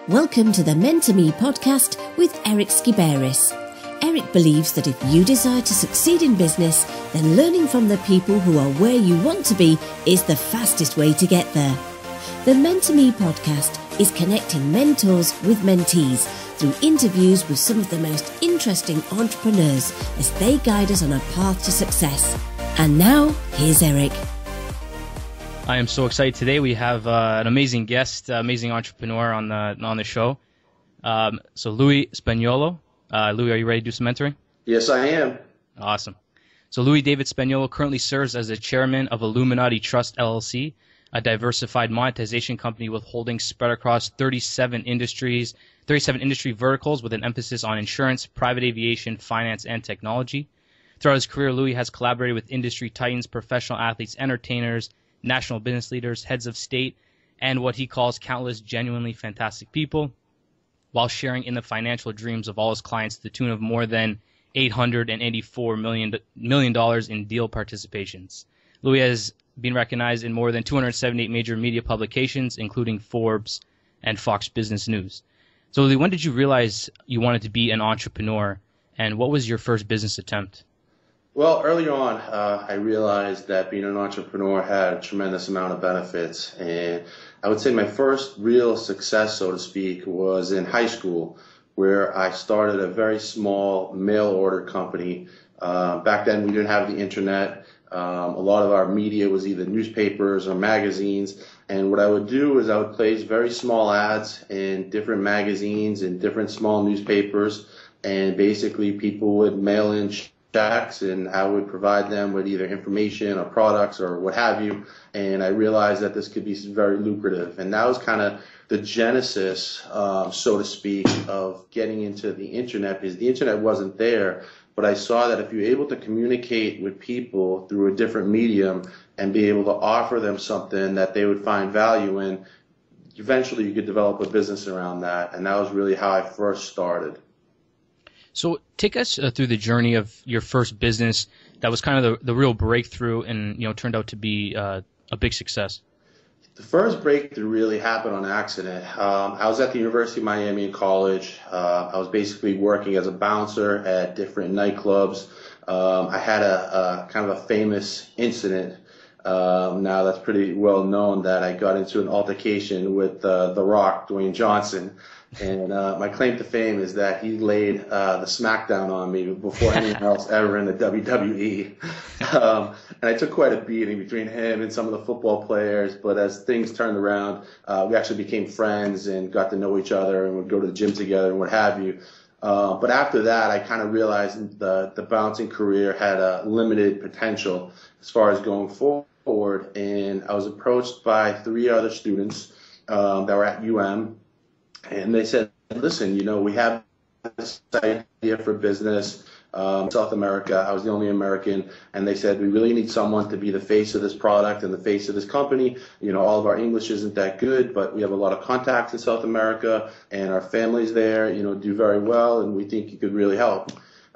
Welcome to the Mentor Me podcast with Eric Skiberis. Eric believes that if you desire to succeed in business, then learning from the people who are where you want to be is the fastest way to get there. The Mentor Me podcast is connecting mentors with mentees through interviews with some of the most interesting entrepreneurs as they guide us on a path to success. And now, here's Eric. I am so excited today. We have an amazing guest, amazing entrepreneur on the show. So Louis Spagnuolo. Louis, are you ready to do some mentoring? Yes, I am. Awesome. So Louis David Spagnuolo currently serves as the chairman of Illuminati Trust LLC, a diversified monetization company with holdings spread across 37 industry verticals with an emphasis on insurance, private aviation, finance, and technology. Throughout his career, Louis has collaborated with industry titans, professional athletes, entertainers, national business leaders, heads of state, and what he calls countless genuinely fantastic people, while sharing in the financial dreams of all his clients to the tune of more than $884 million in deal participations. Louis has been recognized in more than 278 major media publications, including Forbes and Fox Business News. So Louis, when did you realize you wanted to be an entrepreneur, and what was your first business attempt? Well, early on, I realized that being an entrepreneur had a tremendous amount of benefits. And I would say my first real success, so to speak, was in high school, where I started a very small mail order company. Back then, we didn't have the internet. A lot of our media was either newspapers or magazines. And what I would do is I would place very small ads in different magazines and different small newspapers. And basically, people would mail in checks, and I would provide them with either information or products or what have you. And I realized that this could be very lucrative. And that was kind of the genesis, so to speak, of getting into the internet, because the internet wasn't there. But I saw that if you're able to communicate with people through a different medium and be able to offer them something that they would find value in, eventually you could develop a business around that. And that was really how I first started. So take us through the journey of your first business that was kind of the real breakthrough and turned out to be a big success. The first breakthrough really happened on accident. I was at the University of Miami in college. I was basically working as a bouncer at different nightclubs. I had a kind of a famous incident. Now that's pretty well known that I got into an altercation with The Rock, Dwayne Johnson. And my claim to fame is that he laid the smackdown on me before anyone else ever in the WWE. And I took quite a beating between him and some of the football players. But as things turned around, we actually became friends and got to know each other and would go to the gym together and what have you. But after that, I kind of realized the bouncing career had a limited potential as far as going forward. And I was approached by 3 other students that were at UM. And they said, listen, we have this idea for business, South America. I was the only American. And they said, we really need someone to be the face of this product and the face of this company. All of our English isn't that good, but we have a lot of contacts in South America, and our families there, do very well, and we think you could really help.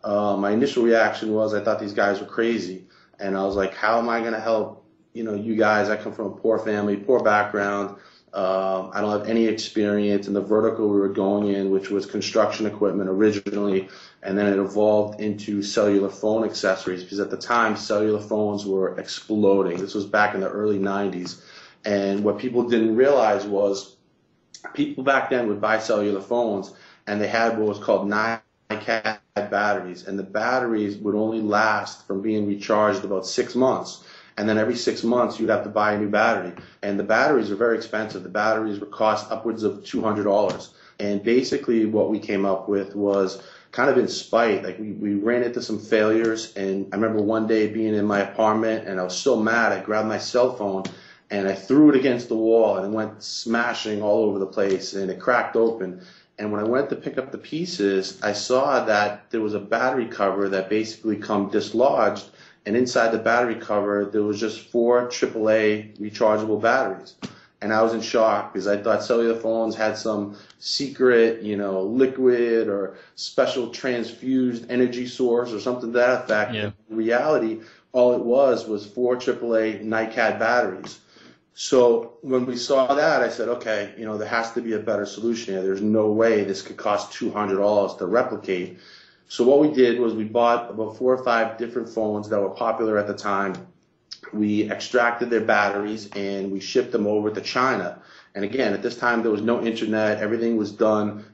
My initial reaction was I thought these guys were crazy. And I was like, how am I going to help, you guys? I come from a poor family, poor background. I don't have any experience in the vertical we were going in, which was construction equipment originally, and then it evolved into cellular phone accessories, because at the time cellular phones were exploding. This was back in the early 90s. And what people didn't realize was people back then would buy cellular phones, and they had what was called NiCad batteries, and the batteries would only last from being recharged about 6 months. And then every 6 months, you'd have to buy a new battery. And the batteries are very expensive. The batteries would cost upwards of $200. And basically what we came up with was kind of in spite. Like we ran into some failures. And I remember one day being in my apartment, and I was so mad, I grabbed my cell phone and I threw it against the wall, and it went smashing all over the place, and it cracked open. And when I went to pick up the pieces, I saw that there was a battery cover that basically come dislodged. And inside the battery cover, there was just 4 AAA rechargeable batteries. And I was in shock, because I thought cellular phones had some secret, liquid or special transfused energy source or something to that effect. Yeah. In reality, all it was 4 AAA NiCad batteries. So when we saw that, I said, okay, there has to be a better solution here. There's no way this could cost $200 to replicate. So what we did was we bought about 4 or 5 different phones that were popular at the time. We extracted their batteries and we shipped them over to China. And again, at this time, there was no internet. Everything was done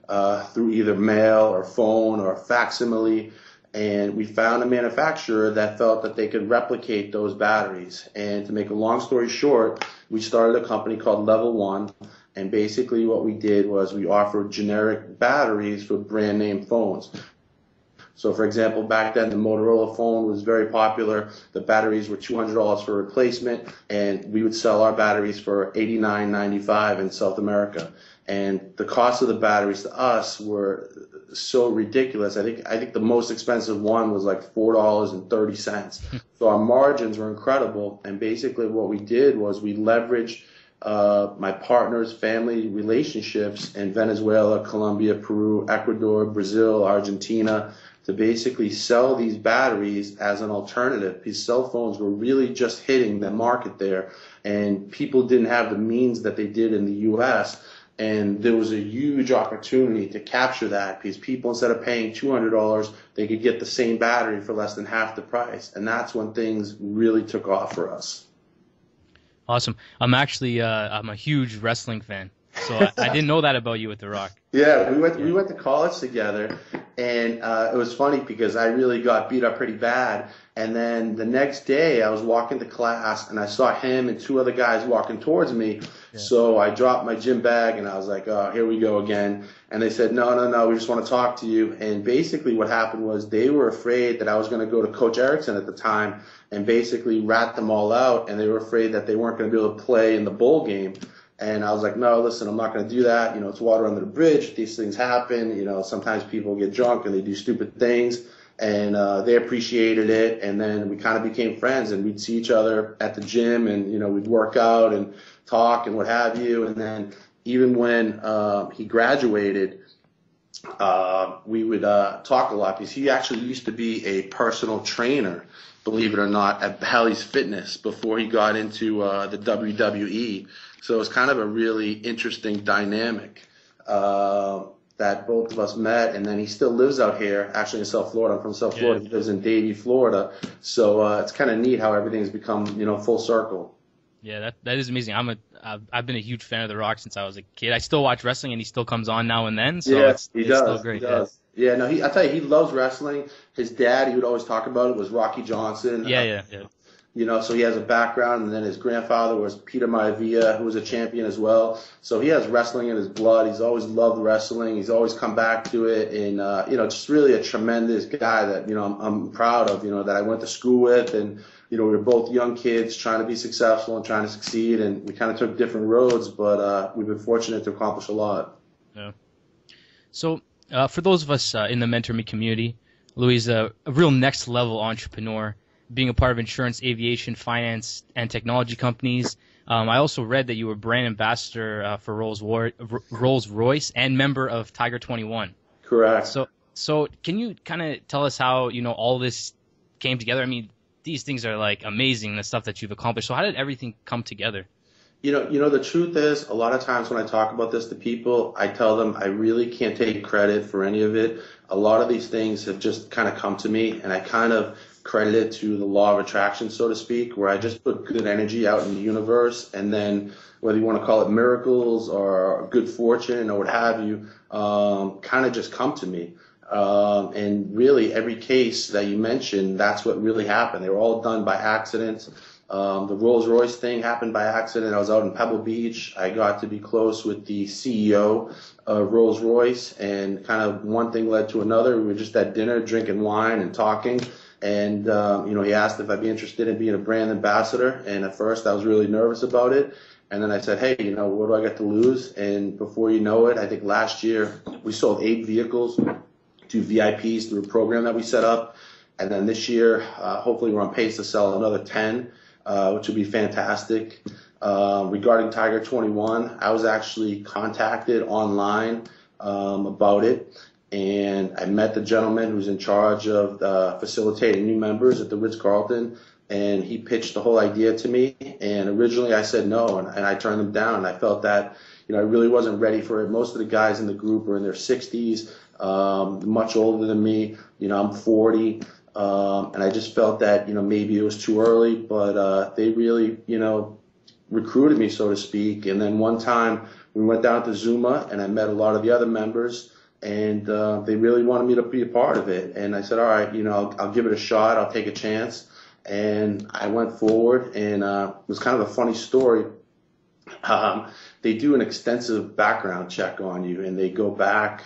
through either mail or phone or facsimile. And we found a manufacturer that felt that they could replicate those batteries. And to make a long story short, we started a company called Level One. And basically what we did was we offered generic batteries for brand name phones. So, for example, back then the Motorola phone was very popular. The batteries were $200 for replacement, and we would sell our batteries for $89.95 in South America. And the cost of the batteries to us were so ridiculous. I think the most expensive one was like $4.30. So our margins were incredible. And basically what we did was we leveraged my partner's family relationships in Venezuela, Colombia, Peru, Ecuador, Brazil, Argentina, to basically sell these batteries as an alternative. These cell phones were really just hitting the market there, and people didn't have the means that they did in the U.S., and there was a huge opportunity to capture that because people, instead of paying $200, they could get the same battery for less than half the price, and that's when things really took off for us. Awesome. I'm actually I'm a huge wrestling fan, so I didn't know that about you with The Rock. Yeah, we went to college together, and it was funny because I really got beat up pretty bad. And then the next day, I was walking to class, and I saw him and 2 other guys walking towards me. Yeah. So I dropped my gym bag, and I was like, "Oh, here we go again." And they said, "No, we just want to talk to you." And basically, what happened was they were afraid that I was going to go to Coach Erickson at the time and basically rat them all out, and they were afraid that they weren't going to be able to play in the bowl game. And I was like, no, listen, I'm not going to do that. It's water under the bridge. These things happen. Sometimes people get drunk and they do stupid things. And they appreciated it. And then we kind of became friends, and we'd see each other at the gym, and, we'd work out and talk and what have you. And then even when he graduated, we would talk a lot because he actually used to be a personal trainer, believe it or not, at Bally's Fitness before he got into the WWE. So it's kind of a really interesting dynamic that both of us met. And then he still lives out here, actually in South Florida. I'm from South Florida. He lives in Davie, Florida. So it's kind of neat how everything's become, full circle. Yeah, that is amazing. I've been a huge fan of The Rock since I was a kid. I still watch wrestling, and he still comes on now and then. So it's still great. He does. Yeah, no, I tell you, he loves wrestling. His dad, he would always talk about it, was Rocky Johnson. Yeah. So he has a background, and then his grandfather was Peter Maivia, who was a champion as well. So he has wrestling in his blood. He's always loved wrestling. He's always come back to it, and just really a tremendous guy that I'm proud of. That I went to school with, and we were both young kids trying to be successful and trying to succeed, and we kind of took different roads, but we've been fortunate to accomplish a lot. Yeah. So for those of us in the Mentor Me community, Louis is a real next level entrepreneur, being a part of insurance, aviation, finance, and technology companies. I also read that you were brand ambassador for Rolls-Royce and member of Tiger 21. Correct. So can you kind of tell us how all this came together? I mean, these things are like amazing, the stuff that you've accomplished. So how did everything come together? The truth is, a lot of times when I talk about this to people, I tell them I really can't take credit for any of it. A lot of these things have just kind of come to me, and I kind of credit it to the law of attraction, so to speak, where I just put good energy out in the universe, and then whether you want to call it miracles or good fortune or what have you, kind of just come to me. And really every case that you mentioned, that's what really happened. They were all done by accident. The Rolls-Royce thing happened by accident. I was out in Pebble Beach. I got to be close with the CEO of Rolls-Royce, and kind of one thing led to another. We were just at dinner drinking wine and talking. And, he asked if I'd be interested in being a brand ambassador. And at first I was really nervous about it. And then I said, hey, what do I got to lose? And before you know it, I think last year we sold 8 vehicles to VIPs through a program that we set up. And then this year, hopefully we're on pace to sell another 10, which would be fantastic. Regarding Tiger 21, I was actually contacted online about it. And I met the gentleman who's in charge of facilitating new members at the Ritz-Carlton. and he pitched the whole idea to me. And originally I said no, and I turned him down. And I felt that, I really wasn't ready for it. Most of the guys in the group are in their 60s, much older than me. I'm 40. And I just felt that, maybe it was too early, but they really, recruited me, so to speak. And then one time we went down to Zuma, and I met a lot of the other members, and they really wanted me to be a part of it. And I said, all right, I'll give it a shot. I'll take a chance. And I went forward, and it was kind of a funny story. They do an extensive background check on you, and they go back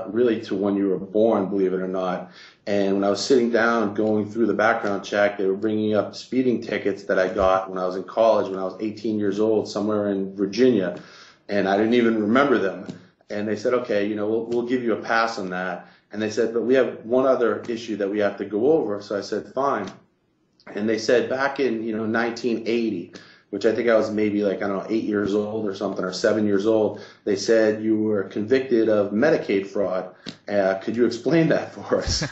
really to when you were born, believe it or not. And when I was sitting down going through the background check, they were bringing up speeding tickets that I got when I was in college, when I was 18 years old, somewhere in Virginia, and I didn't even remember them. And they said, okay, we'll give you a pass on that. And they said, but we have one other issue that we have to go over. So I said, fine. And they said back in 1980, which I think I was maybe 8 years old or something, or 7 years old, they said you were convicted of Medicaid fraud. Could you explain that for us?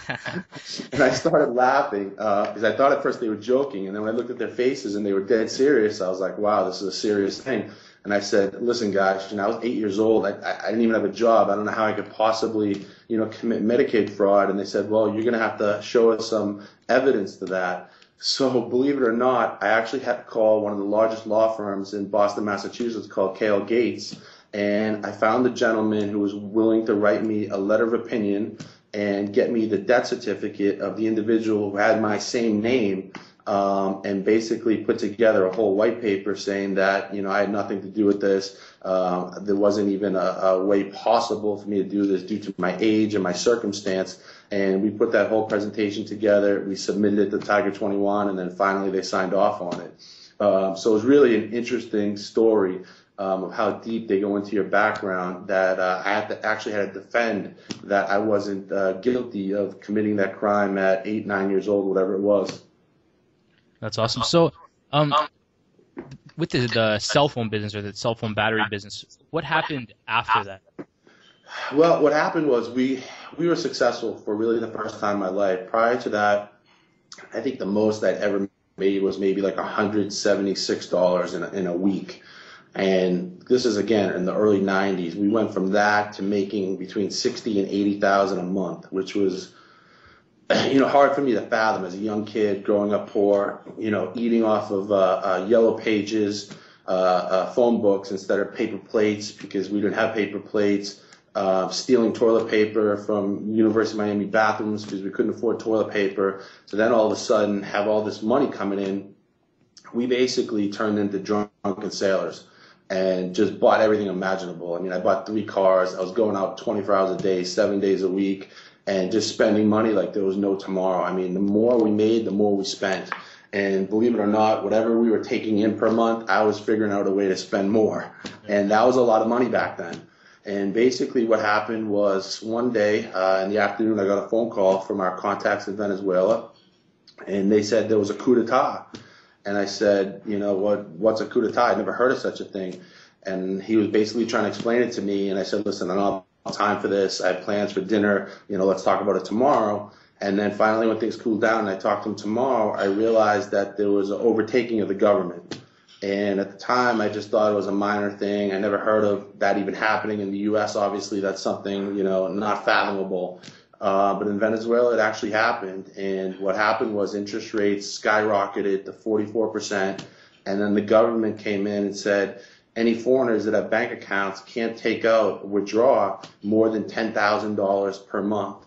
And I started laughing because I thought at first they were joking. And then when I looked at their faces and they were dead serious, I was like, wow, this is a serious thing. And I said, listen, guys, I was 8 years old. I didn't even have a job. I don't know how I could possibly, commit Medicaid fraud. And they said, well, you're going to have to show us some evidence to that. So believe it or not, I actually had to call one of the largest law firms in Boston, Massachusetts, called K.L. Gates. And I found a gentleman who was willing to write me a letter of opinion and get me the death certificate of the individual who had my same name, and basically put together a whole white paper saying that, I had nothing to do with this. There wasn't even a way possible for me to do this due to my age and my circumstance. And we put that whole presentation together. We submitted it to Tiger 21, and then finally they signed off on it. So it was really an interesting story of how deep they go into your background, that I actually had to defend that I wasn't guilty of committing that crime at 8, 9 years old, whatever it was. That's awesome. So with the cell phone business, or the cell phone battery business, what happened after that? Well, what happened was we were successful for really the first time in my life. Prior to that, I think the most I'd ever made was maybe $176 in a week. And this is, again, in the early 90s. We went from that to making between $60,000 and $80,000 a month, which was, hard for me to fathom as a young kid growing up poor, eating off of Yellow Pages, phone books instead of paper plates, because we didn't have paper plates. Stealing toilet paper from University of Miami bathrooms because we couldn't afford toilet paper. So then all of a sudden have all this money coming in. We basically turned into drunken sailors and just bought everything imaginable. I bought 3 cars. I was going out 24 hours a day, 7 days a week, and just spending money like there was no tomorrow. The more we made, the more we spent. And believe it or not, whatever we were taking in per month, I was figuring out a way to spend more. And that was a lot of money back then. And basically what happened was one day in the afternoon, I got a phone call from our contacts in Venezuela, and they said there was a coup d'etat. And I said, what's a coup d'etat? I'd never heard of such a thing. And he was basically trying to explain it to me, and I said, listen, I don't have time for this. I have plans for dinner. Let's talk about it tomorrow. And then finally, when things cooled down and I talked to him tomorrow, I realized that there was an overtaking of the government. And at the time, I just thought it was a minor thing. I never heard of that even happening in the U.S. Obviously, that's something, not fathomable. But in Venezuela, it actually happened. And what happened was interest rates skyrocketed to 44%. And then the government came in and said, any foreigners that have bank accounts can't take out or withdraw more than $10,000 per month.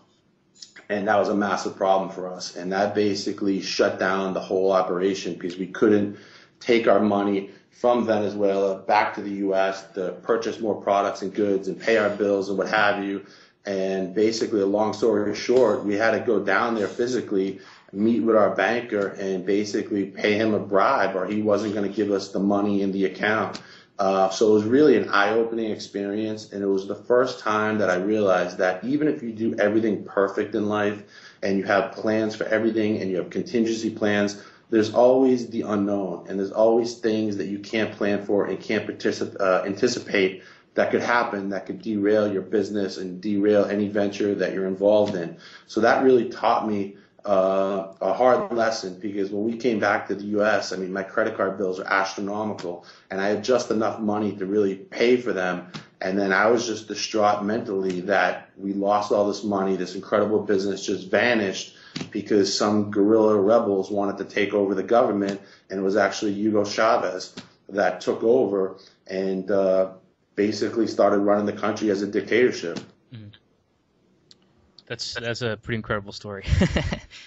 And that was a massive problem for us. And that basically shut down the whole operation because we couldn't take our money from Venezuela back to the U.S. to purchase more products and goods and pay our bills and what have you. And basically, a long story short, we had to go down there physically, meet with our banker, and basically pay him a bribe, or he wasn't going to give us the money in the account. So it was really an eye-opening experience, and it was the first time that I realized that even if you do everything perfect in life and you have plans for everything and you have contingency plans, there's always the unknown, and there's always things that you can't plan for and can't anticipate that could happen, that could derail your business and derail any venture that you're involved in. So that really taught me a hard lesson, because when we came back to the U.S., I mean, my credit card bills are astronomical, and I had just enough money to really pay for them. And then I was just distraught mentally that we lost all this money, this incredible business just vanished because some guerrilla rebels wanted to take over the government, and it was actually Hugo Chavez that took over and basically started running the country as a dictatorship. Mm. That's a pretty incredible story.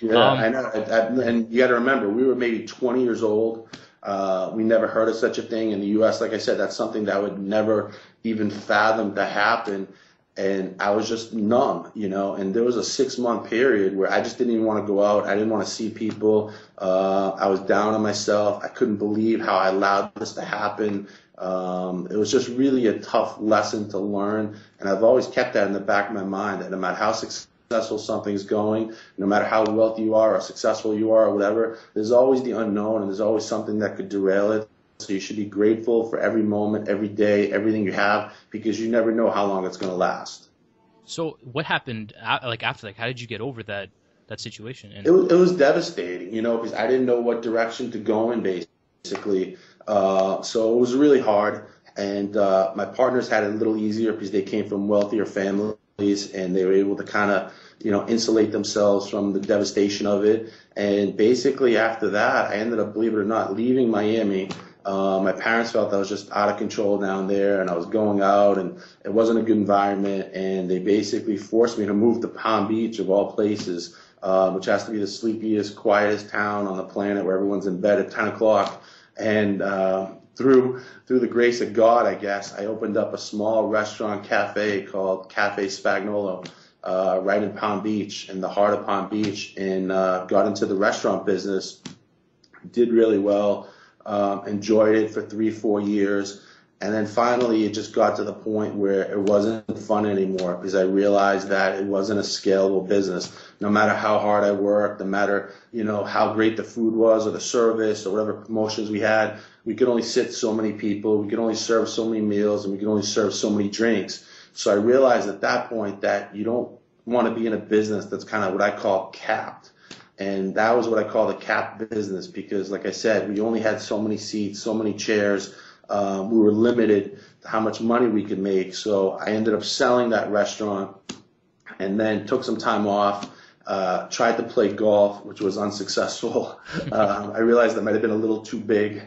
Yeah, I know. And you got to remember, we were maybe 20 years old. We never heard of such a thing in the U.S. Like I said, that's something that I would never even fathom to happen. And I was just numb, and there was a 6-month period where I just didn't even want to go out. I didn't want to see people. I was down on myself. I couldn't believe how I allowed this to happen. It was just really a tough lesson to learn. And I've always kept that in the back of my mind, that no matter how successful something's going, no matter how wealthy you are or successful you are or whatever, there's always the unknown, and there's always something that could derail it. So you should be grateful for every moment, every day, everything you have, because you never know how long it's going to last. So what happened after that? How did you get over that situation? And it was devastating, because I didn't know what direction to go in, basically. So it was really hard. And my partners had it a little easier because they came from wealthier families, and they were able to kind of, insulate themselves from the devastation of it. And basically after that, I ended up, believe it or not, leaving Miami. My parents felt I was just out of control down there, and I was going out, and it wasn't a good environment. And they basically forced me to move to Palm Beach, of all places, which has to be the sleepiest, quietest town on the planet, where everyone's in bed at 10 o'clock. And through the grace of God, I guess, I opened up a small restaurant cafe called Cafe Spagnuolo, right in Palm Beach, in the heart of Palm Beach, and got into the restaurant business. Did really well. Enjoyed it for 3-4 years, and then finally it just got to the point where it wasn't fun anymore, because I realized that it wasn't a scalable business. No matter how hard I worked, no matter how great the food was or the service or whatever promotions we had, we could only sit so many people, we could only serve so many meals, and we could only serve so many drinks. So I realized at that point that you don't want to be in a business that's kind of what I call capped. And that was what I call the capped business, because, like I said, we only had so many seats, so many chairs. We were limited to how much money we could make. So I ended up selling that restaurant, and then took some time off, tried to play golf, which was unsuccessful. I realized that might have been a little too big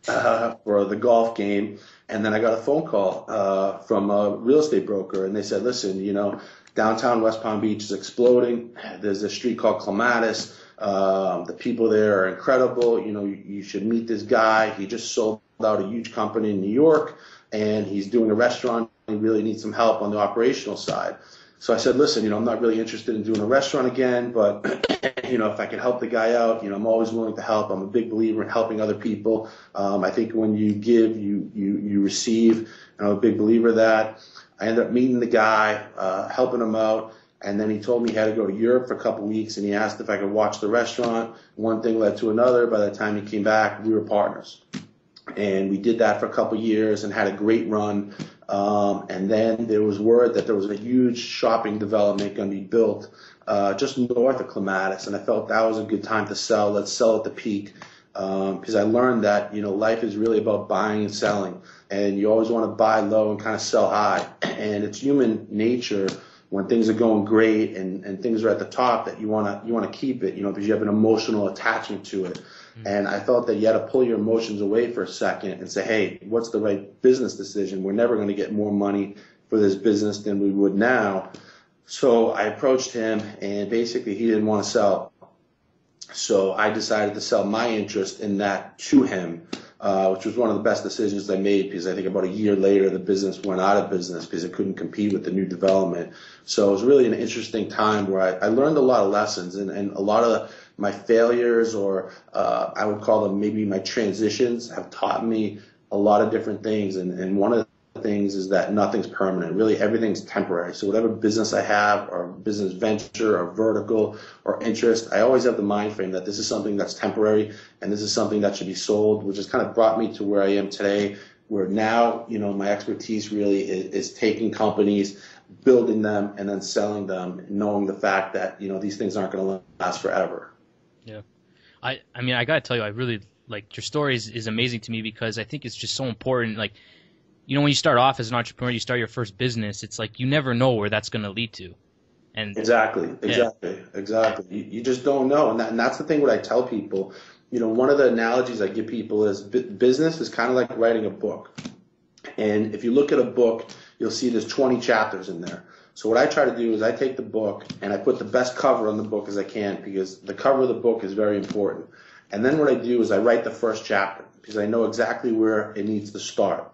for the golf game. And then I got a phone call from a real estate broker, and they said, listen, downtown West Palm Beach is exploding. There's a street called Clematis. The people there are incredible. You should meet this guy. He just sold out a huge company in New York, and he's doing a restaurant. He really needs some help on the operational side. So I said, listen, I'm not really interested in doing a restaurant again, but, if I can help the guy out, I'm always willing to help. I'm a big believer in helping other people. I think when you give, you receive. And I'm a big believer of that. I ended up meeting the guy, helping him out, and then he told me he had to go to Europe for a couple weeks, and he asked if I could watch the restaurant. One thing led to another. By the time he came back, we were partners. And we did that for a couple years and had a great run. And then there was word that there was a huge shopping development going to be built just north of Clematis, and I felt that was a good time to sell. Let's sell at the peak. Because I learned that, life is really about buying and selling, and you always want to buy low and kind of sell high. And it's human nature when things are going great and things are at the top that you want to keep it, because you have an emotional attachment to it. Mm-hmm. And I felt that you had to pull your emotions away for a second and say, hey, what's the right business decision? We're never going to get more money for this business than we would now. So I approached him, and basically he didn't want to sell. So I decided to sell my interest in that to him, which was one of the best decisions I made, because I think about a year later the business went out of business because it couldn't compete with the new development. So it was really an interesting time where I learned a lot of lessons, and a lot of my failures, or I would call them maybe my transitions, have taught me a lot of different things. And one of the things is that nothing's permanent. Really, everything's temporary. So whatever business I have, or business venture, or vertical, or interest, I always have the mind frame that this is something that's temporary, and this is something that should be sold, which has kind of brought me to where I am today, where now, my expertise really is taking companies building them and then selling them, knowing the fact that, these things aren't going to last forever. Yeah. I mean, I got to tell you, I really like your story is amazing to me because I think it's just so important. Like, when you start off as an entrepreneur, you start your first business, it's like you never know where that's going to lead to. And Exactly. yeah. You just don't know. And that's the thing what I tell people. One of the analogies I give people is business is kind of like writing a book. And if you look at a book, you'll see there's 20 chapters in there. So what I try to do is I take the book and I put the best cover on the book as I can, because the cover of the book is very important. And then what I do is I write the first chapter because I know exactly where it needs to start.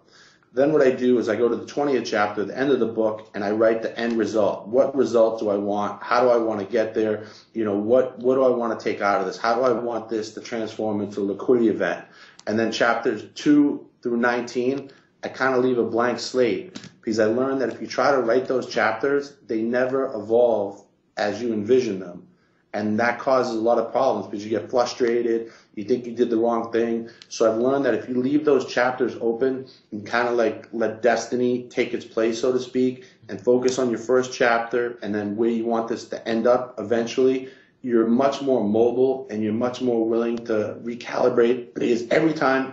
Then what I do is I go to the 20th chapter, the end of the book, and I write the end result. What result do I want? How do I want to get there? What do I want to take out of this? How do I want this to transform into a liquidity event? And then chapters 2 through 19, I kind of leave a blank slate, because I learned that if you try to write those chapters, they never evolve as you envision them. And that causes a lot of problems because you get frustrated, you think you did the wrong thing. So I've learned that if you leave those chapters open and kind of like let destiny take its place, so to speak, and focus on your first chapter and then where you want this to end up eventually, you're much more mobile and you're much more willing to recalibrate, because every time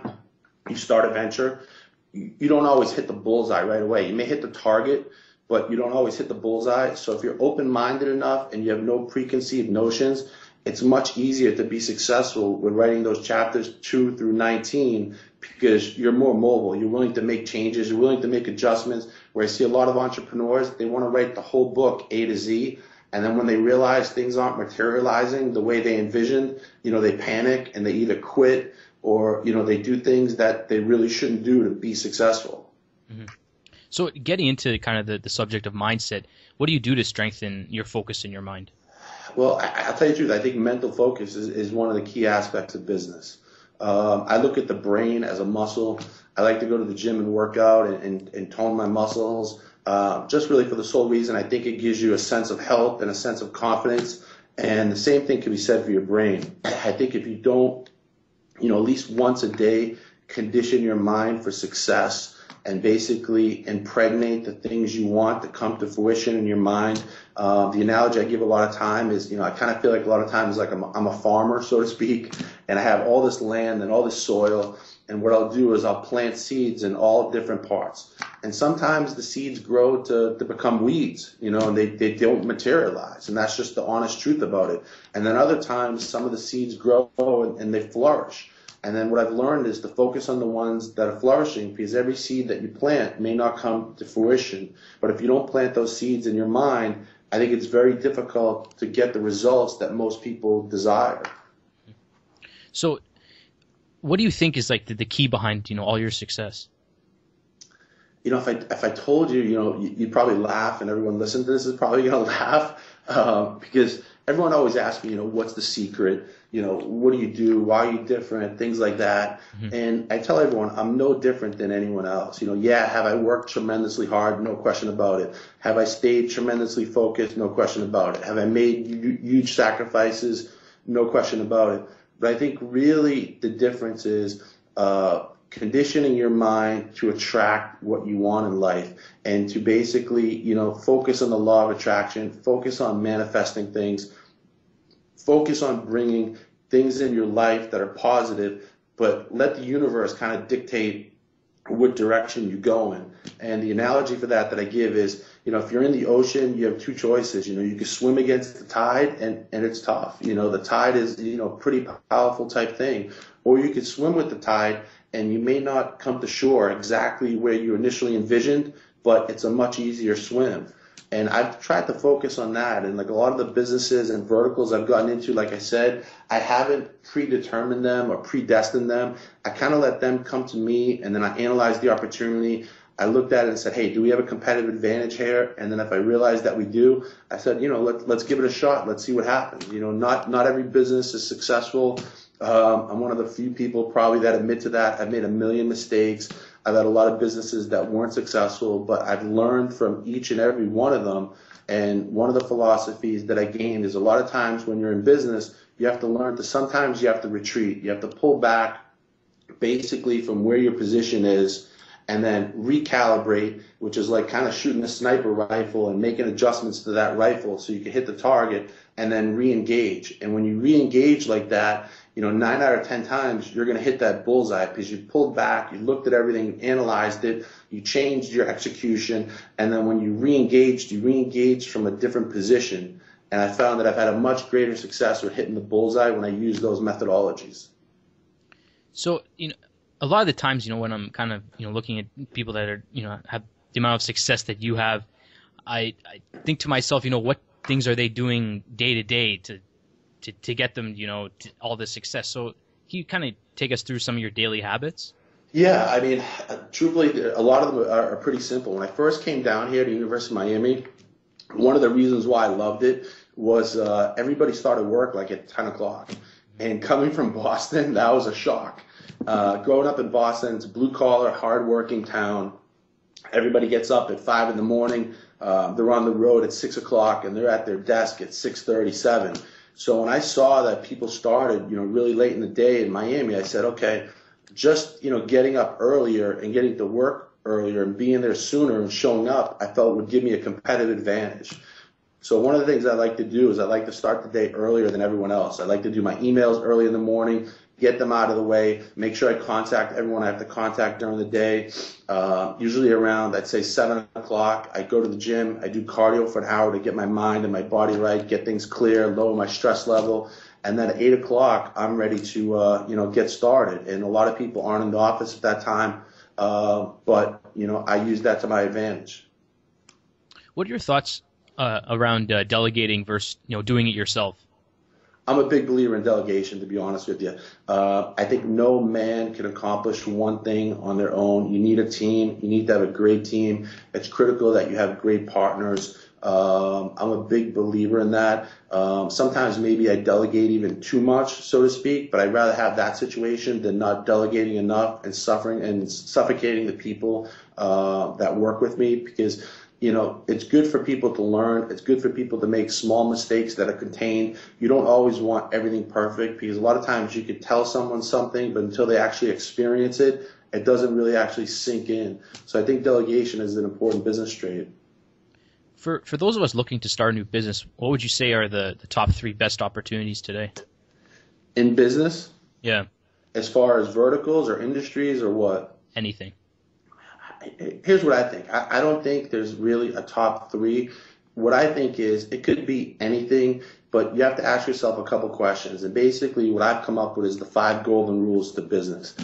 you start a venture, you don't always hit the bullseye right away. You may hit the target, but you don't always hit the bullseye. So if you're open-minded enough and you have no preconceived notions, it's much easier to be successful with writing those chapters 2 through 19, because you're more mobile. You're willing to make changes. You're willing to make adjustments. Where I see a lot of entrepreneurs, they want to write the whole book A to Z. And then when they realize things aren't materializing the way they envisioned, they panic and they either quit or, they do things that they really shouldn't do to be successful. Mm-hmm. So getting into kind of the subject of mindset, what do you do to strengthen your focus in your mind? Well, I'll tell you the truth. I think mental focus is one of the key aspects of business. I look at the brain as a muscle. I like to go to the gym and work out and tone my muscles, just really for the sole reason I think it gives you a sense of health and a sense of confidence. And the same thing can be said for your brain. I think if you don't, at least once a day, condition your mind for success and basically impregnate the things you want to come to fruition in your mind. The analogy I give a lot of time is, I kind of feel like a lot of times like I'm a farmer, so to speak, and I have all this land and all this soil, and what I'll do is I'll plant seeds in all different parts. And sometimes the seeds grow to become weeds, and they don't materialize, and that's just the honest truth about it. And then other times some of the seeds grow and they flourish. And then what I've learned is to focus on the ones that are flourishing, because every seed that you plant may not come to fruition. But if you don't plant those seeds in your mind, I think it's very difficult to get the results that most people desire. So what do you think is like the key behind, all your success? If I told you, you'd probably laugh, and everyone listening to this is probably going to laugh, because everyone always asks me, what's the secret? What do you do? Why are you different? Things like that. Mm-hmm. And I tell everyone I'm no different than anyone else. Have I worked tremendously hard? No question about it. Have I stayed tremendously focused? No question about it. Have I made huge sacrifices? No question about it. But I think really the difference is conditioning your mind to attract what you want in life, and to basically, focus on the law of attraction, focus on manifesting things, focus on bringing things in your life that are positive, but let the universe kind of dictate what direction you go in. And the analogy for that I give is, if you're in the ocean, you have two choices. You can swim against the tide, and it's tough. The tide is, pretty powerful type thing. Or you could swim with the tide, and you may not come to shore exactly where you initially envisioned, but it's a much easier swim. And I've tried to focus on that. And like a lot of the businesses and verticals I've gotten into, like I said, I haven't predetermined them or predestined them. I kind of let them come to me, and then I analyze the opportunity. I looked at it and said, hey, do we have a competitive advantage here? And then if I realized that we do, I said, let's give it a shot. Let's see what happens. Not every business is successful. I'm one of the few people probably that admit to that. I've made a million mistakes. I've had a lot of businesses that weren't successful, but I've learned from each and every one of them. And one of the philosophies that I gained is a lot of times when you're in business, you have to learn to sometimes you have to retreat. You have to pull back basically from where your position is and then recalibrate, which is like kind of shooting a sniper rifle and making adjustments to that rifle so you can hit the target, and then re-engage. And when you re-engage like that, 9 out of 10 times you're going to hit that bullseye because you pulled back, you looked at everything, you analyzed it, you changed your execution, and then when you re-engaged from a different position. And I found that I've had a much greater success with hitting the bullseye when I use those methodologies. So, a lot of the times, when I'm kind of, looking at people that are, have the amount of success that you have, I think to myself, what things are they doing day to day to get them, to all this success? So can you kind of take us through some of your daily habits? Yeah, I mean, truthfully, a lot of them are pretty simple. When I first came down here to University of Miami, one of the reasons why I loved it was everybody started work like at 10 o'clock. And coming from Boston, that was a shock. Growing up in Boston, it's a blue-collar, hard-working town. Everybody gets up at 5 in the morning. They're on the road at 6 o'clock, and they're at their desk at 6:37. So when I saw that people started, really late in the day in Miami, I said, okay, just, getting up earlier and getting to work earlier and being there sooner and showing up, I felt would give me a competitive advantage. So one of the things I like to do is I like to start the day earlier than everyone else. I like to do my emails early in the morning, get them out of the way, make sure I contact everyone I have to contact during the day. Usually around, I'd say 7 o'clock, I go to the gym. I do cardio for an hour to get my mind and my body right, get things clear, lower my stress level. And then at 8 o'clock, I'm ready to, get started. And a lot of people aren't in the office at that time, but, I use that to my advantage. What are your thoughts around delegating versus, doing it yourself? I'm a big believer in delegation, to be honest with you. I think no man can accomplish one thing on their own. You need a team. You need to have a great team. It's critical that you have great partners. I'm a big believer in that. Sometimes maybe I delegate even too much, so to speak, but I'd rather have that situation than not delegating enough and suffering and suffocating the people that work with me, because it's good for people to learn. It's good for people to make small mistakes that are contained. You don't always want everything perfect, because a lot of times you could tell someone something, but until they actually experience it, it doesn't really actually sink in. So I think delegation is an important business trait. For those of us looking to start a new business, what would you say are the top 3 best opportunities today? In business? Yeah. As far as verticals or industries or what? Anything. Here's what I think. I don't think there's really a top 3. What I think is it could be anything, but you have to ask yourself a couple questions. And basically what I've come up with is the 5 golden rules to business.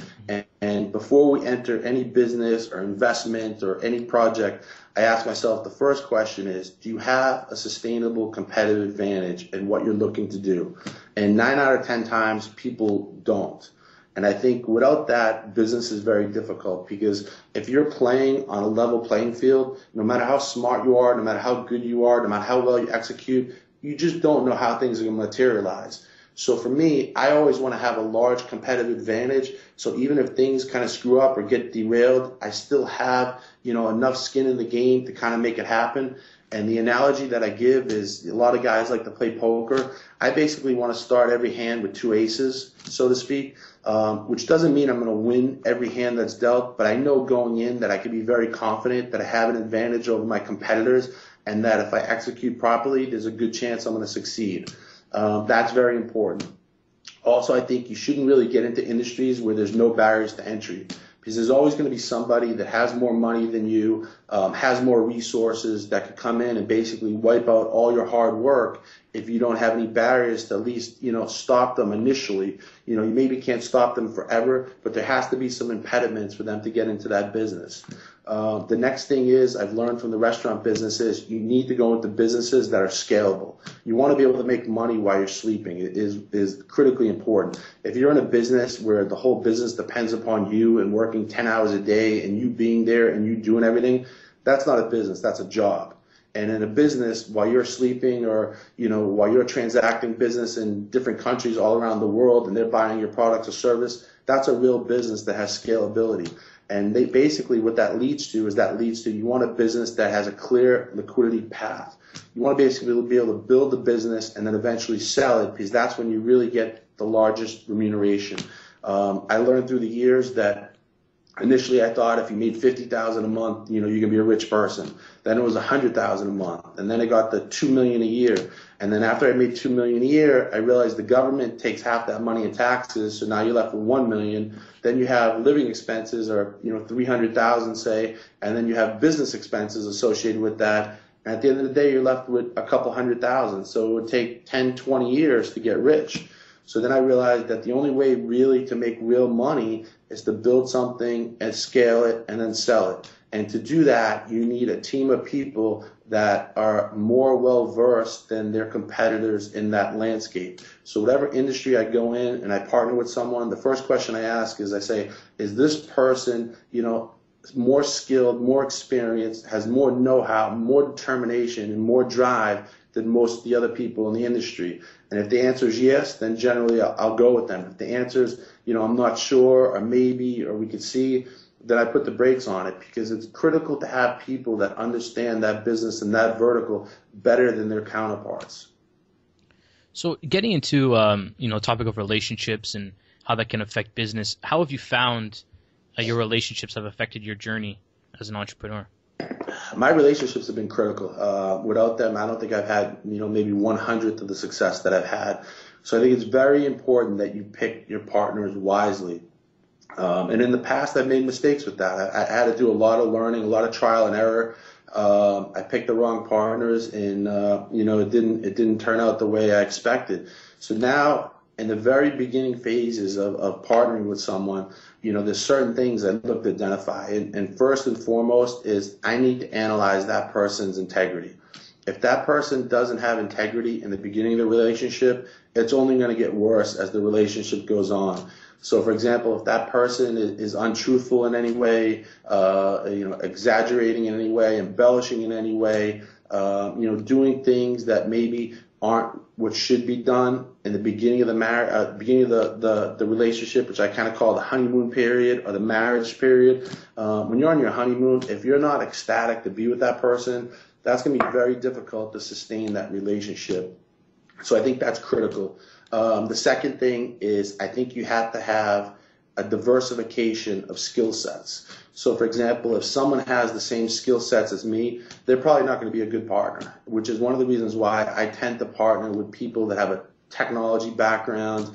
And before we enter any business or investment or any project, I ask myself the first question is, do you have a sustainable competitive advantage in what you're looking to do? And 9 out of 10 times people don't. And I think without that, business is very difficult, because if you're playing on a level playing field, no matter how smart you are, no matter how good you are, no matter how well you execute, you just don't know how things are going to materialize. So for me, I always want to have a large competitive advantage. So even if things kind of screw up or get derailed, I still have, enough skin in the game to kind of make it happen. And the analogy that I give is, a lot of guys like to play poker. I basically want to start every hand with 2 aces, so to speak, which doesn't mean I'm going to win every hand that's dealt, but I know going in that I can be very confident that I have an advantage over my competitors, and that if I execute properly, there's a good chance I'm going to succeed. That's very important. Also, I think you shouldn't really get into industries where there's no barriers to entry, because there's always going to be somebody that has more money than you, has more resources, that could come in and basically wipe out all your hard work if you don't have any barriers to at least, stop them initially. You maybe can't stop them forever, but there has to be some impediments for them to get into that business. The next thing is, I've learned from the restaurant businesses, you need to go into businesses that are scalable. You want to be able to make money while you're sleeping. It is critically important. If you're in a business where the whole business depends upon you and working 10 hours a day and you being there and you doing everything, that's not a business, that's a job. And in a business, while you're sleeping or, while you're transacting business in different countries all around the world and they're buying your products or service, that's a real business that has scalability. And they basically, what that leads to is you want a business that has a clear liquidity path. You want to basically be able to build the business and then eventually sell it, because that's when you really get the largest remuneration. I learned through the years that Initially, I thought if you made 50,000 a month, you can be a rich person. Then it was 100,000 a month, and then I got the 2 million a year. And then after I made 2 million a year, I realized the government takes half that money in taxes, so now you're left with 1 million. Then you have living expenses, or 300,000, say, and then you have business expenses associated with that. And at the end of the day, you're left with a couple 100,000. So it would take 10, 20 years to get rich. So then I realized that the only way really to make real money is to build something and scale it and then sell it. And to do that, you need a team of people that are more well-versed than their competitors in that landscape. So whatever industry I go in and I partner with someone, the first question I ask is, I say, is this person, more skilled, more experienced, has more know-how, more determination, and more drive than most of the other people in the industry? And if the answer is yes, then generally I'll go with them. If the answer is, I'm not sure, or maybe, or we could see, then I put the brakes on it, because it's critical to have people that understand that business and that vertical better than their counterparts. So getting into, topic of relationships and how that can affect business, how have you found your relationships have affected your journey as an entrepreneur? My relationships have been critical. Without them, I don't think I've had, maybe 1/100th of the success that I've had. So I think it's very important that you pick your partners wisely. And in the past, I've made mistakes with that. I had to do a lot of learning, a lot of trial and error. I picked the wrong partners, and it didn't turn out the way I expected. So now, in the very beginning phases of partnering with someone, there's certain things I look to identify. And first and foremost is I need to analyze that person's integrity. If that person doesn't have integrity in the beginning of the relationship, it's only going to get worse as the relationship goes on. So, for example, if that person is untruthful in any way, exaggerating in any way, embellishing in any way, doing things that maybe aren't what should be done in the beginning of the relationship, which I kind of call the honeymoon period or the marriage period. When you're on your honeymoon, if you're not ecstatic to be with that person, that's going to be very difficult to sustain that relationship. So I think that's critical. The second thing is I think you have to have a diversification of skill sets. So, for example, if someone has the same skill sets as me, they're probably not going to be a good partner, which is one of the reasons why I tend to partner with people that have a technology background,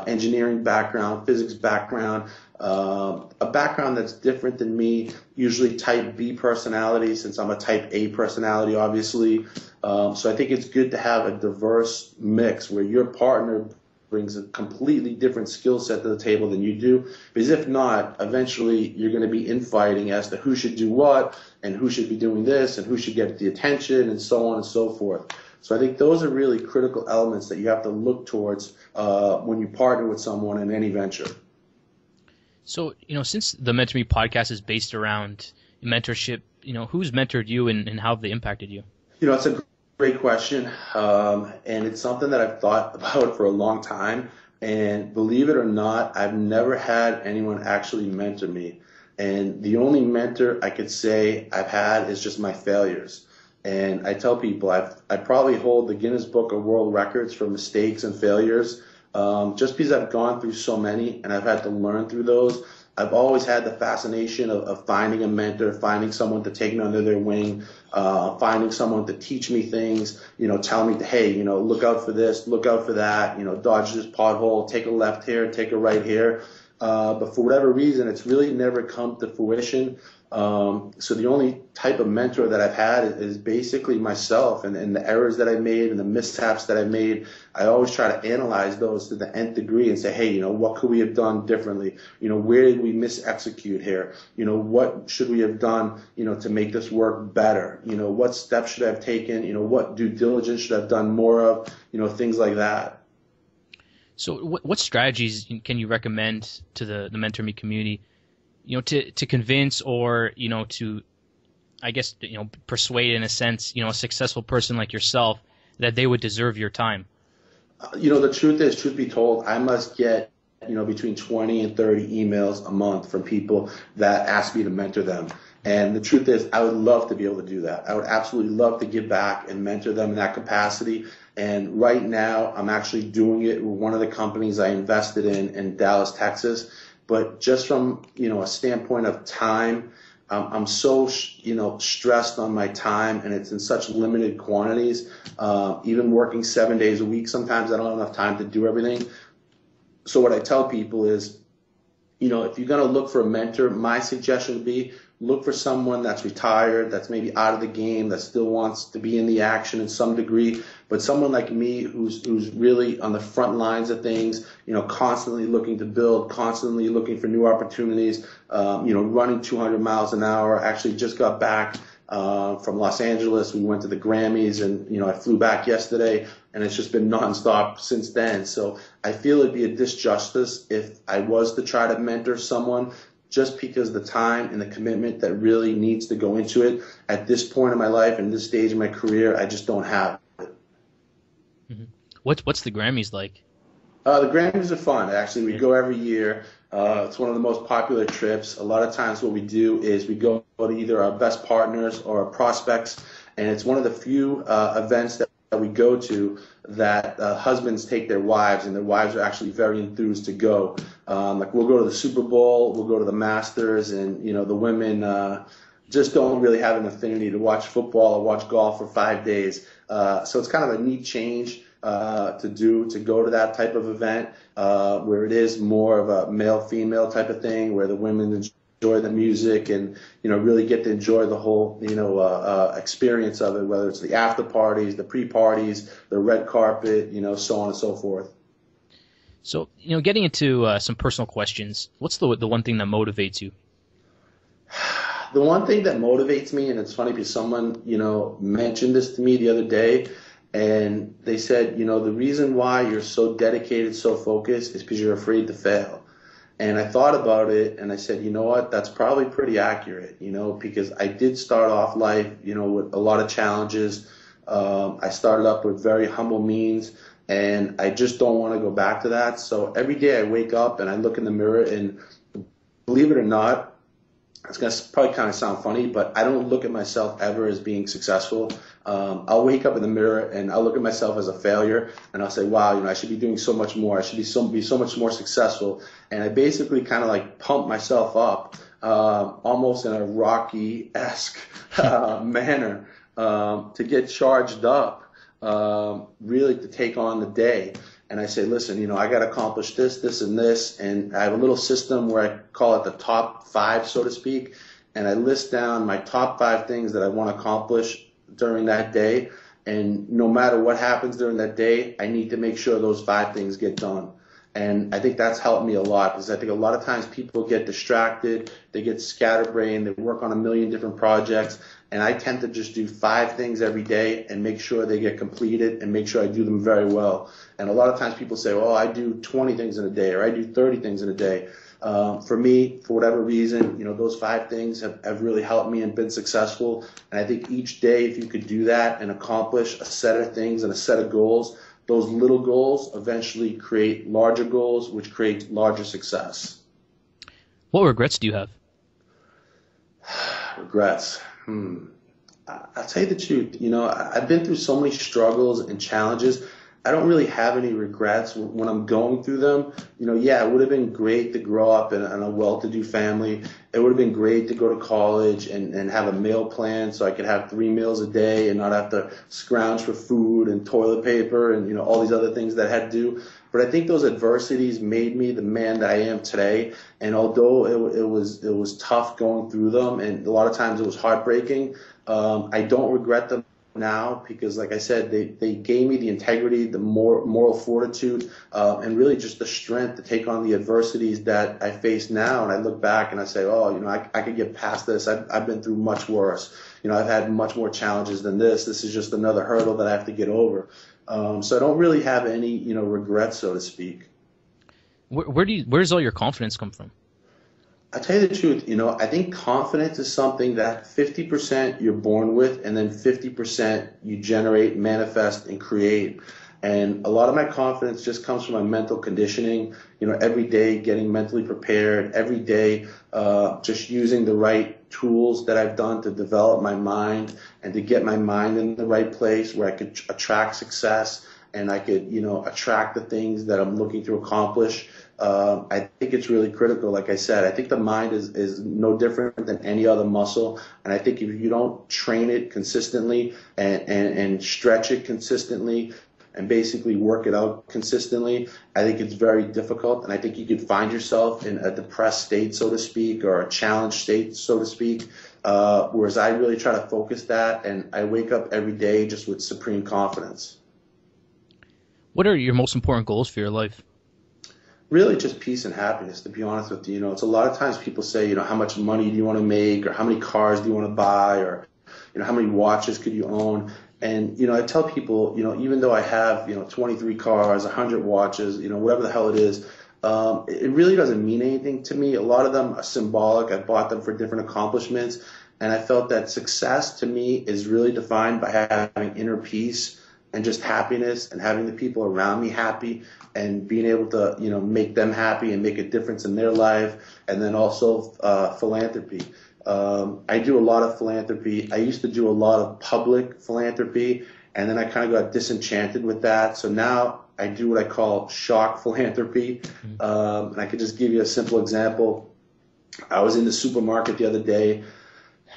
engineering background, physics background, a background that's different than me, usually type B personality, since I'm a type A personality, obviously. So I think it's good to have a diverse mix where your partner brings a completely different skill set to the table than you do. Because if not, eventually you're going to be infighting as to who should do what and who should be doing this and who should get the attention and so on and so forth. So I think those are really critical elements that you have to look towards when you partner with someone in any venture. So, since the Mentor Me podcast is based around mentorship, who's mentored you and how have they impacted you? It's a great question, and it's something that I've thought about for a long time. And believe it or not, I've never had anyone actually mentor me. And the only mentor I could say I've had is just my failures. And I tell people I probably hold the Guinness Book of World Records for mistakes and failures, just because I've gone through so many and I've had to learn through those. I've always had the fascination of finding a mentor, finding someone to take me under their wing, finding someone to teach me things, tell me, hey, look out for this, look out for that, dodge this pothole, take a left here, take a right here. But for whatever reason, it's really never come to fruition. So the only type of mentor that I've had is basically myself and the errors that I made and the mishaps that I made. I always try to analyze those to the nth degree and say, hey, what could we have done differently? Where did we mis-execute here? What should we have done, to make this work better? What steps should I have taken? What due diligence should I have done more of? Things like that. So what strategies can you recommend to the Mentor Me community, to convince or, to, I guess, persuade in a sense, a successful person like yourself that they would deserve your time? The truth be told, I must get, between 20 and 30 emails a month from people that ask me to mentor them. And the truth is, I would love to be able to do that. I would absolutely love to give back and mentor them in that capacity. And right now, I'm actually doing it with one of the companies I invested in Dallas, Texas. but just from, a standpoint of time, I'm so, stressed on my time, and it's in such limited quantities. Even working 7 days a week, sometimes I don't have enough time to do everything. So what I tell people is, if you're going to look for a mentor, my suggestion would be look for someone that's retired, that's maybe out of the game, that still wants to be in the action in some degree, but someone like me who's really on the front lines of things, constantly looking to build, constantly looking for new opportunities, running 200 miles an hour. Actually just got back from Los Angeles. We went to the Grammys, and, I flew back yesterday, and it's just been nonstop since then. So I feel it'd be a disjustice if I was to try to mentor someone, just because the time and the commitment that really needs to go into it at this point in my life and this stage in my career, I just don't have it. Mm-hmm. What's the Grammys like? The Grammys are fun. Actually, we go every year. It's one of the most popular trips. A lot of times what we do is we go to either our best partners or our prospects, and it's one of the few events that we go to that husbands take their wives, and their wives are actually very enthused to go. Like we'll go to the Super Bowl, we'll go to the Masters, and the women just don't really have an affinity to watch football or watch golf for 5 days. So it's kind of a neat change to go to that type of event where it is more of a male-female type of thing, where the women enjoy the music and really get to enjoy the whole experience of it, whether it's the after parties, the pre-parties, the red carpet, so on and so forth. So getting into some personal questions, what's the one thing that motivates you? The one thing that motivates me, and it's funny because someone mentioned this to me the other day, and they said, the reason why you're so dedicated, so focused is because you're afraid to fail. And I thought about it, and I said, you know what, that's probably pretty accurate, because I did start off life, with a lot of challenges. I started up with very humble means, and I just don't want to go back to that. So every day I wake up and I look in the mirror, and believe it or not, it's going to probably kind of sound funny, but I don't look at myself ever as being successful. I'll wake up in the mirror and I'll look at myself as a failure, and I'll say, wow, I should be doing so much more. I should be so much more successful. And I basically kind of like pump myself up, almost in a Rocky-esque manner, to get charged up, really to take on the day. And I say, listen, I got to accomplish this, and this. And I have a little system where I call it the top 5, so to speak. And I list down my top 5 things that I want to accomplish during that day. And no matter what happens during that day, I need to make sure those 5 things get done. And I think that's helped me a lot, because I think a lot of times people get distracted, they get scatterbrained, they work on a million different projects, and I tend to just do 5 things every day and make sure they get completed and make sure I do them very well. And a lot of times people say, well, I do 20 things in a day, or I do 30 things in a day. For me, for whatever reason, those 5 things have really helped me and been successful. And I think each day, if you could do that and accomplish a set of things and a set of goals, those little goals eventually create larger goals, which create larger success. What regrets do you have? Regrets. I'll tell you the truth. I've been through so many struggles and challenges. I don't really have any regrets when I'm going through them. Yeah, it would have been great to grow up in a well-to-do family. It would have been great to go to college and have a meal plan so I could have 3 meals a day and not have to scrounge for food and toilet paper and, all these other things that I had to do. But I think those adversities made me the man that I am today. And although it was tough going through them, and a lot of times it was heartbreaking, I don't regret them now, because like I said, they gave me the integrity, the moral fortitude, and really just the strength to take on the adversities that I face now. And I look back and I say, oh, I could get past this. I've been through much worse. I've had much more challenges than this. This is just another hurdle that I have to get over. So I don't really have any, regrets, so to speak. Where does all your confidence come from? I'll tell you the truth, I think confidence is something that 50% you're born with, and then 50% you generate, manifest, and create. And a lot of my confidence just comes from my mental conditioning, every day getting mentally prepared, every day just using the right tools that I've done to develop my mind and to get my mind in the right place where I could attract success and I could, attract the things that I'm looking to accomplish. I think it's really critical. Like I said, I think the mind is no different than any other muscle. And I think if you don't train it consistently and stretch it consistently and basically work it out consistently, I think it's very difficult. And I think you could find yourself in a depressed state, so to speak, or a challenged state, so to speak. Whereas I really try to focus that, and I wake up every day just with supreme confidence. What are your most important goals for your life? Really just peace and happiness, to be honest with you. It's a lot of times people say, how much money do you want to make, or how many cars do you want to buy, or, how many watches could you own? And, I tell people, even though I have, 23 cars, 100 watches, whatever the hell it is, it really doesn't mean anything to me. A lot of them are symbolic. I bought them for different accomplishments. And I felt that success to me is really defined by having inner peace and just happiness and having the people around me happy and being able to, make them happy and make a difference in their life. And then also philanthropy. I do a lot of philanthropy. I used to do a lot of public philanthropy, and then I kind of got disenchanted with that. So now I do what I call shock philanthropy. And I could just give you a simple example. I was in the supermarket the other day,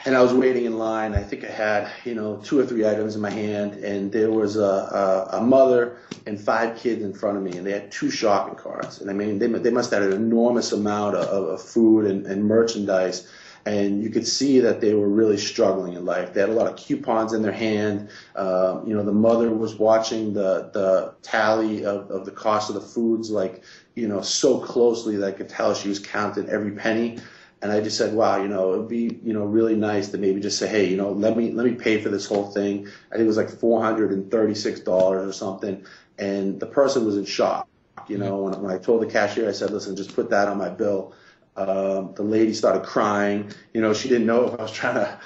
and I was waiting in line. I think I had, 2 or 3 items in my hand, and there was a mother and 5 kids in front of me, and they had 2 shopping carts. And I mean, they must have had an enormous amount of food and merchandise. And you could see that they were really struggling in life. They had a lot of coupons in their hand. The mother was watching the tally of the cost of the foods, so closely that I could tell she was counting every penny. And I just said, wow, it would be, really nice to maybe just say, hey, let me pay for this whole thing. I think it was like $436 or something. And the person was in shock. When I told the cashier, I said, listen, just put that on my bill. The lady started crying. She didn't know if I was trying to,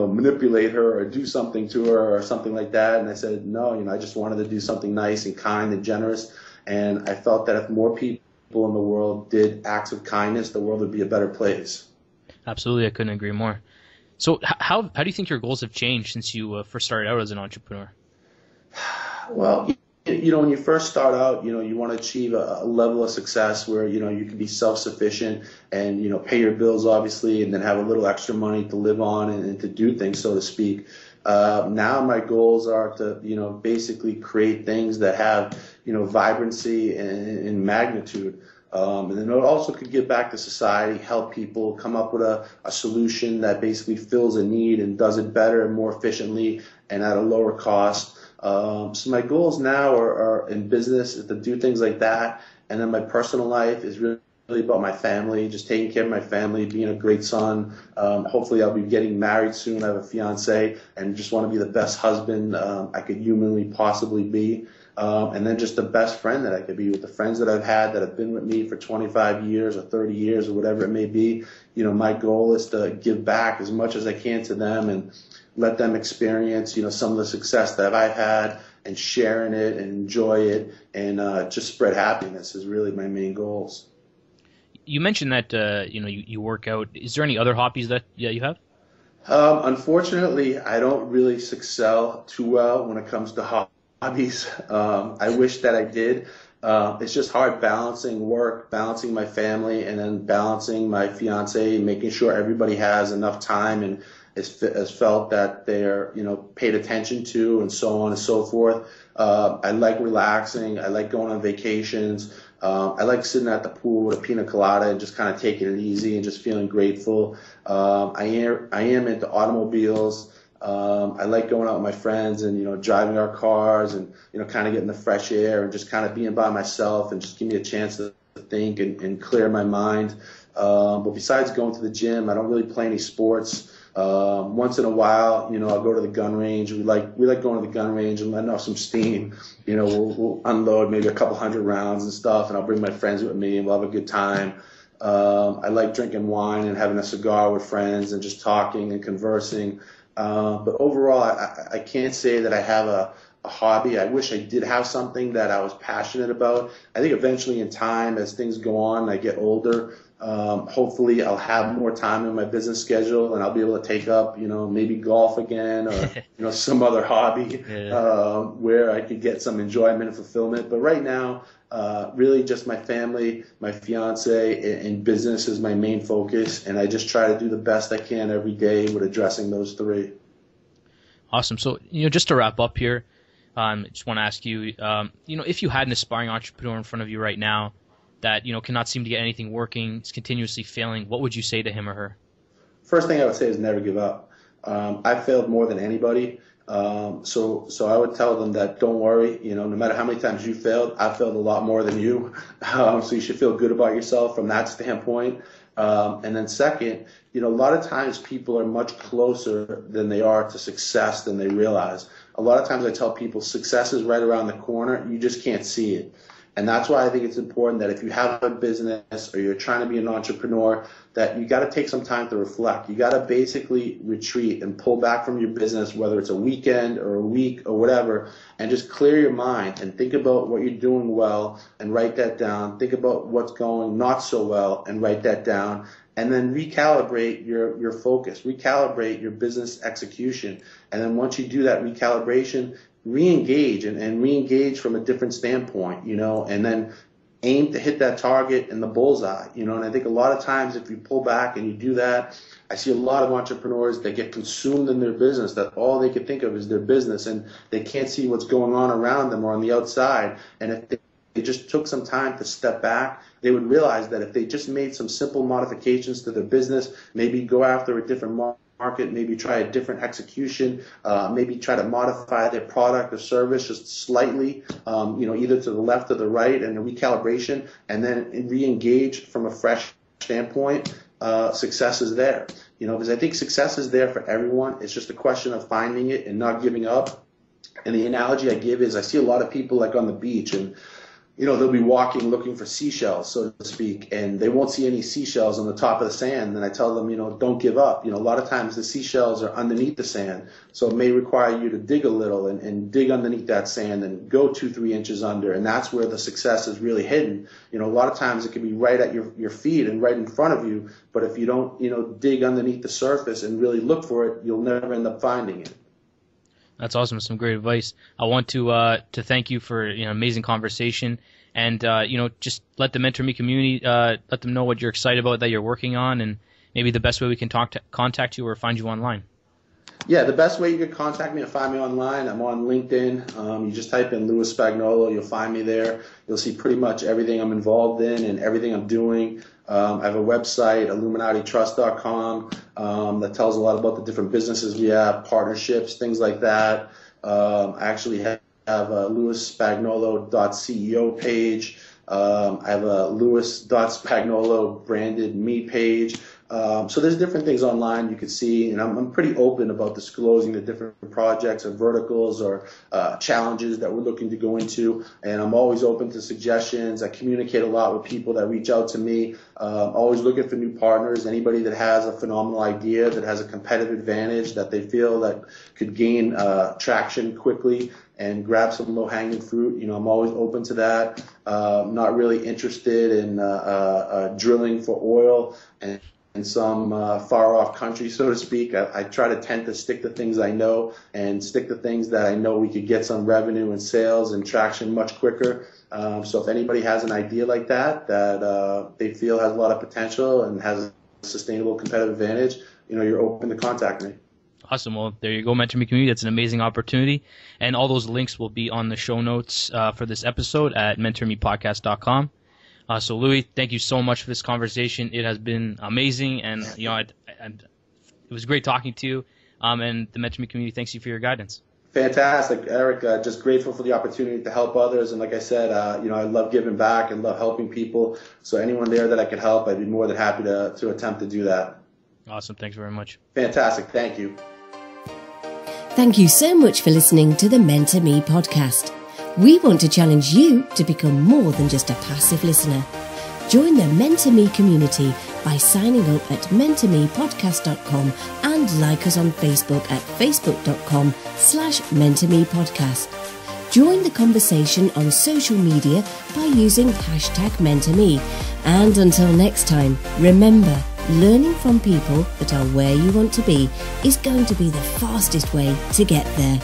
manipulate her or do something to her or something like that. And I said, no, I just wanted to do something nice and kind and generous. And I felt that if more people in the world did acts of kindness, the world would be a better place. Absolutely. I couldn't agree more. So how do you think your goals have changed since you first started out as an entrepreneur? Well, when you first start out, you want to achieve a level of success where, you can be self-sufficient and, pay your bills, obviously, and then have a little extra money to live on and to do things, so to speak. Now my goals are to, basically create things that have, vibrancy and magnitude. And then it also could give back to society, help people, come up with a solution that basically fills a need and does it better and more efficiently and at a lower cost. So my goals now are in business is to do things like that. And then my personal life is really about my family, just taking care of my family, being a great son. Hopefully I'll be getting married soon. I have a fiance and just want to be the best husband I could humanly possibly be. And then just the best friend that I could be with the friends that I've had that have been with me for 25 years or 30 years or whatever it may be. My goal is to give back as much as I can to them and let them experience, some of the success that I've had and sharing it and enjoy it and just spread happiness is really my main goals. You mentioned that, you work out. Is there any other hobbies that you have? Unfortunately, I don't really excel too well when it comes to hobbies. I wish that I did. It's just hard balancing work, balancing my family, and then balancing my fiance, making sure everybody has enough time and is felt that they're, paid attention to and so on and so forth. I like relaxing. I like going on vacations. I like sitting at the pool with a pina colada and just kind of taking it easy and just feeling grateful. I am into automobiles. I like going out with my friends and, driving our cars and, kind of getting the fresh air and just kind of being by myself and just give me a chance to think and clear my mind. But besides going to the gym, I don't really play any sports. Once in a while, I'll go to the gun range. We like going to the gun range and letting off some steam. We'll unload maybe a couple hundred rounds and stuff, and I'll bring my friends with me and we'll have a good time. I like drinking wine and having a cigar with friends and just talking and conversing. But overall, I can't say that I have a hobby. I wish I did have something that I was passionate about. I think eventually in time, as things go on, I get older, hopefully I'll have more time in my business schedule and I'll be able to take up, maybe golf again or, some other hobby, where I could get some enjoyment and fulfillment. But right now, really just my family, my fiance, and business is my main focus. And I just try to do the best I can every day with addressing those three. Awesome. So, just to wrap up here, I just want to ask you, if you had an aspiring entrepreneur in front of you right now that, cannot seem to get anything working, is continuously failing, what would you say to him or her? First thing I would say is never give up. I've failed more than anybody. So I would tell them that don't worry, no matter how many times you failed, I've failed a lot more than you. So you should feel good about yourself from that standpoint. And then second, a lot of times people are much closer than they are to success than they realize. A lot of times I tell people success is right around the corner. You just can't see it. And that's why I think it's important that if you have a business or you're trying to be an entrepreneur, that you got to take some time to reflect. You got to basically retreat and pull back from your business, whether it's a weekend or a week or whatever, and just clear your mind and think about what you're doing well and write that down. Think about what's going not so well and write that down. And then recalibrate your focus, recalibrate your business execution. And then once you do that recalibration, re-engage and re-engage from a different standpoint, and then aim to hit that target in the bullseye, and I think a lot of times if you pull back and you do that, I see a lot of entrepreneurs that get consumed in their business, that all they can think of is their business and they can't see what's going on around them or on the outside. And if they just took some time to step back, they would realize that if they just made some simple modifications to their business, maybe go after a different market, maybe try a different execution, maybe try to modify their product or service just slightly, either to the left or the right, and a recalibration, and then re-engage from a fresh standpoint, success is there. Because I think success is there for everyone. It's just a question of finding it and not giving up. And the analogy I give is I see a lot of people like on the beach and they'll be walking looking for seashells, so to speak, and they won't see any seashells on the top of the sand. And I tell them, don't give up. A lot of times the seashells are underneath the sand, so it may require you to dig a little and dig underneath that sand and go 2-3 inches under, and that's where the success is really hidden. A lot of times it can be right at your feet and right in front of you, but if you don't, dig underneath the surface and really look for it, you'll never end up finding it. That's awesome. Some great advice. I want to thank you for amazing conversation, and just let the Mentor Me community let them know what you're excited about, that you're working on, and maybe the best way we can contact you or find you online. Yeah, the best way you can contact me and find me online, I'm on LinkedIn. You just type in Louis Spagnuolo, you'll find me there. You'll see pretty much everything I'm involved in and everything I'm doing. I have a website, illuminatitrust.com, that tells a lot about the different businesses we have, partnerships, things like that. I actually have a louisspagnuolo.ceo page. I have a louis.spagnuolo branded me page. So there's different things online you can see, and I'm pretty open about disclosing the different projects or verticals or challenges that we're looking to go into, and I'm always open to suggestions. I communicate a lot with people that reach out to me, always looking for new partners, anybody that has a phenomenal idea, that has a competitive advantage, that they feel that could gain traction quickly and grab some low-hanging fruit. I'm always open to that. Not really interested in drilling for oil and in some far-off country, so to speak. I try to tend to stick to things I know and stick to things that I know we could get some revenue and sales and traction much quicker. So if anybody has an idea like that they feel has a lot of potential and has a sustainable competitive advantage, you're open to contact me. Awesome. Well, there you go, Mentor Me community. That's an amazing opportunity. And all those links will be on the show notes for this episode at mentormepodcast.com. So Louis, thank you so much for this conversation. It has been amazing, and it was great talking to you. And the Mentor Me community thanks you for your guidance. Fantastic, Eric. Just grateful for the opportunity to help others, and like I said, I love giving back and love helping people. So anyone there that I could help, I'd be more than happy to attempt to do that. Awesome. Thanks very much. Fantastic. Thank you. Thank you so much for listening to the Mentor Me podcast. We want to challenge you to become more than just a passive listener. Join the Mentor Me community by signing up at mentormepodcast.com and like us on Facebook at facebook.com/MentorMePodcast. Join the conversation on social media by using #MentorMe. And until next time, remember, learning from people that are where you want to be is going to be the fastest way to get there.